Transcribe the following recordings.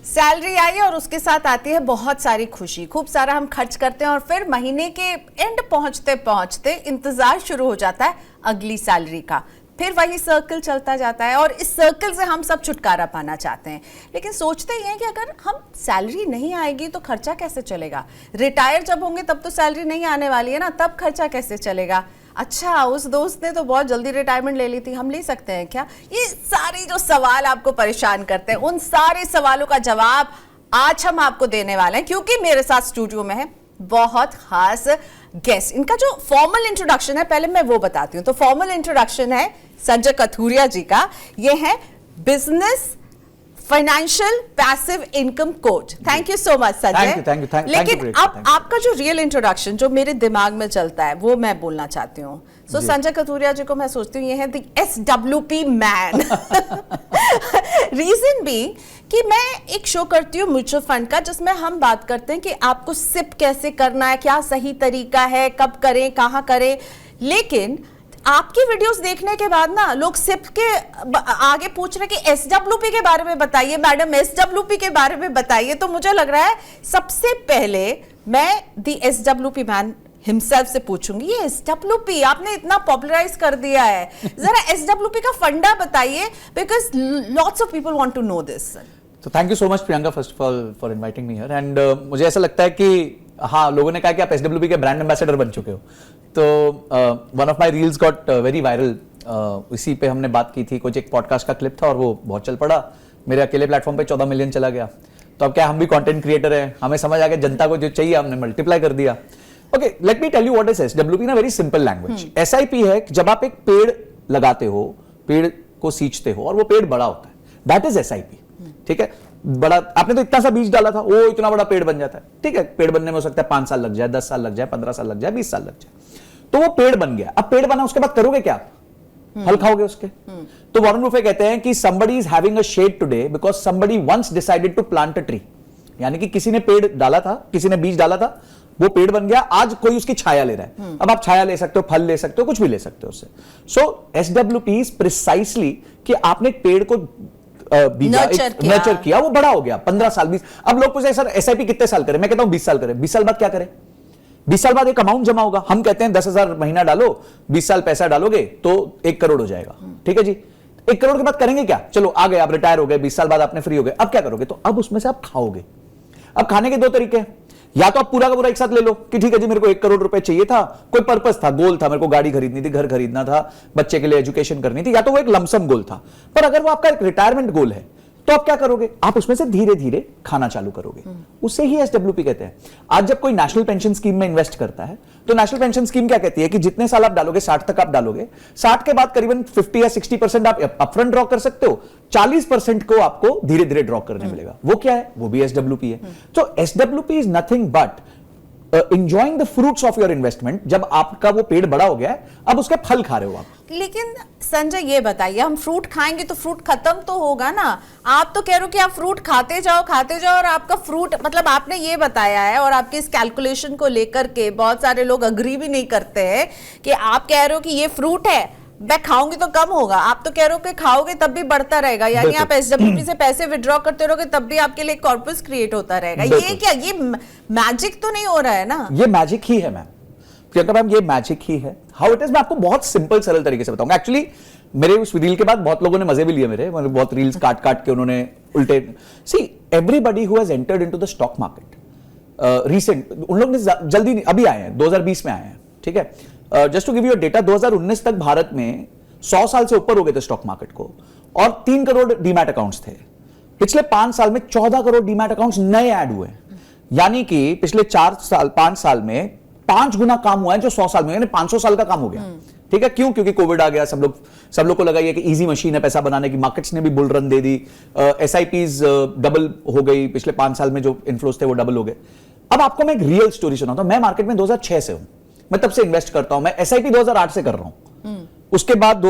Salary आई और उसके साथ आती है बहुत सारी खुशी, खूब सारा हम खर्च करते हैं और फिर महीने के एंड पहुंचते पहुंचते इंतजार शुरू हो जाता है अगली सैलरी का। फिर वही सर्कल चलता जाता है और इस सर्कल से हम सब छुटकारा पाना चाहते हैं, लेकिन सोचते ही हैं कि अगर हम सैलरी नहीं आएगी तो खर्चा कैसे चलेगा। रिटायर जब होंगे तब तो सैलरी नहीं आने वाली है ना, तब खर्चा कैसे चलेगा। अच्छा, उस दोस्त ने तो बहुत जल्दी रिटायरमेंट ले ली थी, हम ले सकते हैं क्या? ये सारे जो सवाल आपको परेशान करते हैं, उन सारे सवालों का जवाब आज हम आपको देने वाले हैं, क्योंकि मेरे साथ स्टूडियो में है बहुत खास गेस्ट। इनका जो फॉर्मल इंट्रोडक्शन है पहले मैं वो बताती हूँ। तो फॉर्मल इंट्रोडक्शन है संजय कथुरिया जी का। ये है business financial passive income coach. Thank you so much Sanjay. Thank you. लेकिन अब आपका जो रियल इंट्रोडक्शन जो मेरे दिमाग में चलता है वो मैं बोलना चाहती हूँ। सो संजय कथुरिया जी को मैं सोचती हूँ ये है द SWP मैन। रीजन भी कि मैं एक शो करती हूँ म्यूचुअल फंड का, जिसमें हम बात करते हैं कि आपको सिप कैसे करना है, क्या सही तरीका है, कब करें, कहाँ करें। लेकिन आपकी वीडियोस देखने के बाद ना लोग सिप के आगे पूछ रहे कि SWP के बारे में बताइए मैडम, SWP के बारे में बताइए। तो मुझे लग रहा है सबसे पहले मैं दी SWP मैन हिमसेल्फ से पूछूंगी, ये SWP आपने इतना पॉपुलराइज कर दिया है, जरा SWP का फंडा बताइए, because lots of people want to know this. तो thank you so much Priyanka first of all for inviting me here. And मुझे ऐसा लगता है कि हाँ, लोगों ने कहा कि आप SWP के ब्रांड एम्बेसडर बन चुके हो। तो one of my reels got very viral. इसी पे हमने बात की थी, कुछ एक पॉडकास्ट का क्लिप था और वो बहुत चल पड़ा। मेरे अकेले प्लेटफॉर्म पे 14 मिलियन चला गया। तो अब क्या, हम भी कंटेंट क्रिएटर हैं, हमें समझ आ गया जनता को जो चाहिए हमने मल्टीप्लाई कर दिया। Okay, let me tell you what is SWP in a very simple language. SIP है जब आप एक पेड़ लगाते हो, पेड़ को सींचते हो और वो पेड़ बड़ा होता है, दैट इज SIP। ठीक है, बड़ा आपने तो इतना सा बीज डाला था, वो इतना बड़ा पेड़ बन जाता है। ठीक है, पेड़ बनने में हो सकता है 5 साल लग जाए, 10 साल लग जाए, 15 साल लग जाए, 20 साल लग जाए। तो वो पेड़ बन गया। अब पेड़ बना, उसके बाद करोगे क्या? फल खाओगे उसके। तो वॉरेन बुफे कहते हैं कि somebody is having a shade today because somebody once decided to plant a tree। यानी कि किसी ने पेड़ डाला था, किसी ने बीज डाला था, वो पेड़ बन गया, आज कोई उसकी छाया ले रहा है। अब आप छाया ले सकते हो, फल ले सकते हो, कुछ भी ले सकते हो उससे। सो SWP is precisely कि आपने एक पेड़ को नर्चर किया, वो बड़ा हो गया 15 साल 20। अब लोग पूछते हैं सर SIP कितने साल करें? मैं कहता हूं 20 साल करें। 20 साल बाद क्या करें? 20 साल बाद एक अमाउंट जमा होगा। हम कहते हैं 10,000 महीना डालो, 20 साल पैसा डालोगे तो 1 करोड़ हो जाएगा। ठीक है जी, 1 करोड़ के बाद करेंगे क्या? चलो आ गए, आप रिटायर हो गए, 20 साल बाद आपने फ्री हो गए, अब क्या करोगे? तो अब उसमें से आप खाओगे। अब खाने के 2 तरीके हैं, या तो आप पूरा का पूरा एक साथ ले लो कि ठीक है जी मेरे को 1 करोड़ रुपए चाहिए था, कोई पर्पस था, गोल था, मेरे को गाड़ी खरीदनी थी, घर खरीदना था, बच्चे के लिए एजुकेशन करनी थी, या तो वो एक लमसम गोल था। पर अगर वो आपका एक रिटायरमेंट गोल है तो आप क्या करोगे? आप उसमें से धीरे धीरे खाना चालू करोगे। उसे ही SWP कहते हैं। आज जब कोई नेशनल पेंशन स्कीम में इन्वेस्ट करता है तो नेशनल पेंशन स्कीम क्या कहती है कि जितने साल आप डालोगे 60 तक आप डालोगे, 60 के बाद करीबन 50 या 60% आप अपफ्रंट ड्रॉ कर सकते हो, 40% को आपको धीरे धीरे ड्रॉ करने मिलेगा। वो क्या है? वो भी SWP है। तो SWP is nothing but enjoying the fruits of your investment। जब आपका वो पेड़ बड़ा हो गया है, अब उसके फल खा रहे हो आप। लेकिन संजय ये बताइए, हम फ्रूट खाएंगे तो फ्रूट खत्म तो होगा ना। आप तो कह रहे हो कि आप फ्रूट खाते जाओ और आपका फ्रूट, मतलब आपने ये बताया है और आपके इस कैलकुलेशन को लेकर के बहुत सारे लोग अग्री भी नहीं करते हैं कि आप कह रहे हो कि ये फ्रूट है, मैं खाऊंगी तो कम होगा, आप तो कह रहे हो कि खाओगे तब भी बढ़ता रहेगा। यानी आप SWP से पैसे विड्रॉ करते रहोगे तब भी आपके लिए कॉर्पस क्रिएट होता रहेगा। ये क्या, ये मैजिक तो नहीं हो रहा है ना? ये मैजिक ही है मैम, प्रियंका मैम, ये मैजिक ही है। हाउ इट इज, मैं आपको बहुत सिंपल सरल तरीके से बताऊंगा। एक्चुअली मेरे उस रील के बाद बहुत लोगों ने मजे भी लिए मेरे, मतलब बहुत रील्स काट काट के उन्होंने उल्टे। See everybody who has entered into the stock market recent, उन लोग ने जल्दी अभी आए हैं, 2020 में आए हैं। ठीक है, just to give you data, 2019 तक भारत में 100 साल से ऊपर हो गए थे स्टॉक मार्केट को और 3 करोड़ डीमैट अकाउंट्स थे। पिछले 5 साल में 14 करोड़ डीमैट अकाउंट्स नए ऐड हुए। यानी कि पिछले 5 साल में 5 गुना काम हुआ है जो 100 साल में, यानी 500 साल का काम हो गया। ठीक है, क्यों? क्योंकि कोविड आ गया, सब लोग को लगा ये कि इजी मशीन है पैसा बनाने की, मार्केट्स ने भी बुल रन दे दी, SIPs डबल हो गई, पिछले 5 साल में जो इन्फ्लोस थे वो डबल हो गए। अब आपको मैं एक रियल स्टोरी सुनाता हूं। मैं मार्केट में 2006 से हूं, मैं तब से इन्वेस्ट करता हूं। मैं SIP 2008 से कर रहा हूं, उसके बाद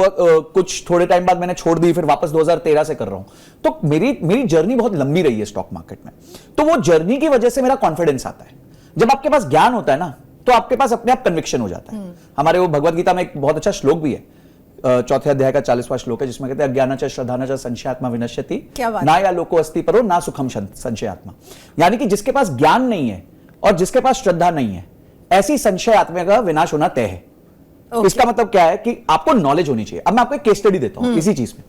कुछ थोड़े टाइम बाद मैंने छोड़ दी, फिर वापस 2013 से कर रहा हूं। तो मेरी जर्नी बहुत लंबी रही है स्टॉक मार्केट में। तो वो जर्नी की वजह से मेरा कॉन्फिडेंस आता है। जब आपके पास ज्ञान होता है ना तो आपके पास अपने आप कन्विक्शन हो जाता है। हमारे वो भगवत गीता में एक बहुत अच्छा श्लोक भी है चौथे अध्याय का 40वां श्लोक है जिसमें कहते हैं अज्ञानाच श्रद्धानाच संशयात्मा विनश्यति क्या बात ना या लोको अस्ति परो ना सुखम संशयात्मा। यानी कि जिसके पास ज्ञान नहीं है और जिसके पास श्रद्धा नहीं है, ऐसी संशय आत्मा का विनाश होना तय है। इसका मतलब क्या है कि आपको नॉलेज होनी चाहिए। अब मैं आपको एक केस स्टडी देता हूं इसी चीज में।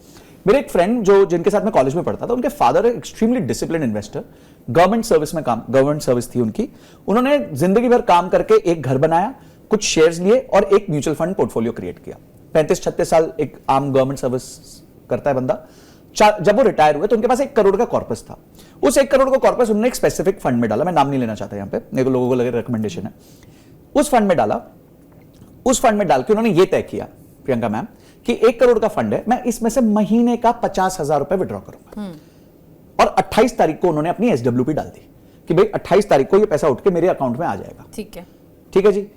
मेरे एक फ्रेंड जो जिनके साथ मैं कॉलेज में पढ़ता था, उनके father extremely discipline investor, government service थी उनकी। उन्होंने जिंदगी भर काम करके एक घर बनाया, कुछ शेयर्स लिए और एक म्यूचुअल फंड पोर्टफोलियो क्रिएट किया। 35-36 साल एक आम गवर्नमेंट सर्विस करता है बंदा। जब वो रिटायर हुए तो उनके पास 1 करोड़ का कॉर्पस था। उस 1 करोड़ का कॉर्पस उन्होंने एक स्पेसिफिक फंड में डाला। मैं नाम नहीं लेना चाहता यहां पे, नहीं तो लोगों को लगे रिकमेंडेशन है। उस फंड में डाला। उस फंड में डाल के उन्होंने ये तय किया, प्रियंका मैम, कि 1 करोड़ का फंड है, मैं इसमें से महीने का 50,000 रुपए विड्रॉ करूंगा। और 28 तारीख को उन्होंने अपनी SWP डाल दी कि भाई 28 तारीख को ये पैसा उठ के मेरे अकाउंट में आ जाएगा। ठीक है, ठीक है जी।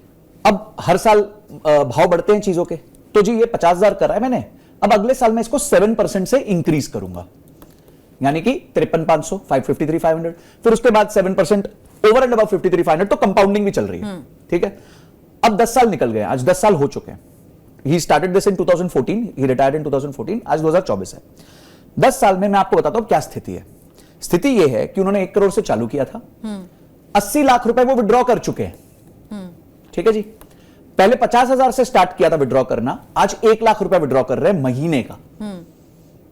अब हर साल भाव बढ़ते हैं चीजों के, तो जी ये 50,000 करा है मैंने, अब अगले साल मैं इसको 7% से इंक्रीज करूंगा, यानी कि 53,500, 553,500, फिर उसके बाद 7% ओवर एंड अबव 53,500, तो कंपाउंडिंग भी चल रही है। ठीक है। अब 10 साल निकल गए, आज 10 साल हो चुके हैं। He started this in 2014, he retired in 2014, आज 2024 है। 10 साल में मैं आपको बताता हूं क्या स्थिति है। स्थिति यह है कि उन्होंने 1 करोड़ से चालू किया था, 80 लाख रुपए वो विड्रॉ कर चुके हैं। ठीक है जी। पहले 50,000 से स्टार्ट किया था विड्रॉ करना, आज 1 लाख रुपए विड्रॉ कर रहे हैं महीने का।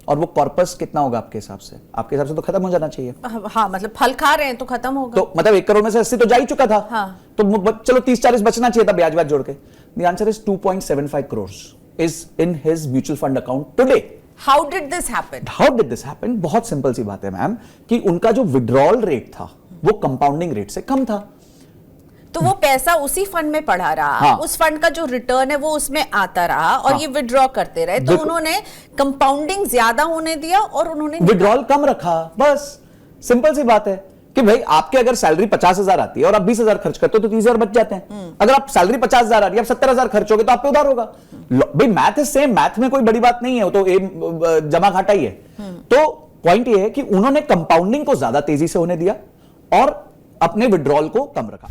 और वो कॉर्पस कितना होगा आपके हिसाब से? आपके हिसाब से तो खत्म हो जाना चाहिए। हाँ, मतलब फल खा रहे हैं तो खत्म होगा। तो मतलब 1 करोड़ में से 80 तो जा ही चुका था। हाँ। तो चलो 30-40 बचना चाहिए था ब्याज जोड़ के। The answer is 2.75 crores is in his mutual fund account today. How did this happen? How did this happen? बहुत सिंपल सी बात है मैम, कि उनका जो विड्रॉल रेट था वो कंपाउंडिंग रेट से कम था। तो वो पैसा उसी फंड में पड़ा रहा। हाँ। उस फंड का जो रिटर्न है वो उसमें आता रहा और हाँ। ये विड्रॉ करते रहे, तो उन्होंने कंपाउंडिंग ज्यादा होने दिया और उन्होंने विड्रॉल कम रखा। बस सिंपल सी बात है कि भाई आपके अगर सैलरी 50,000 आती है और आप 20,000 खर्च करते हो तो 30,000 बच जाते हैं। अगर आप सैलरी 50,000 आ रही है, आप 70,000 खर्च होगे तो आप पे उधार होगा। भाई मैथ इज सेम, मैथ में कोई बड़ी बात नहीं है, वो तो जमा घाटा ही है। तो पॉइंट ये है कि उन्होंने कंपाउंडिंग को ज्यादा तेजी से होने दिया और अपने विड्रॉल को कम रखा।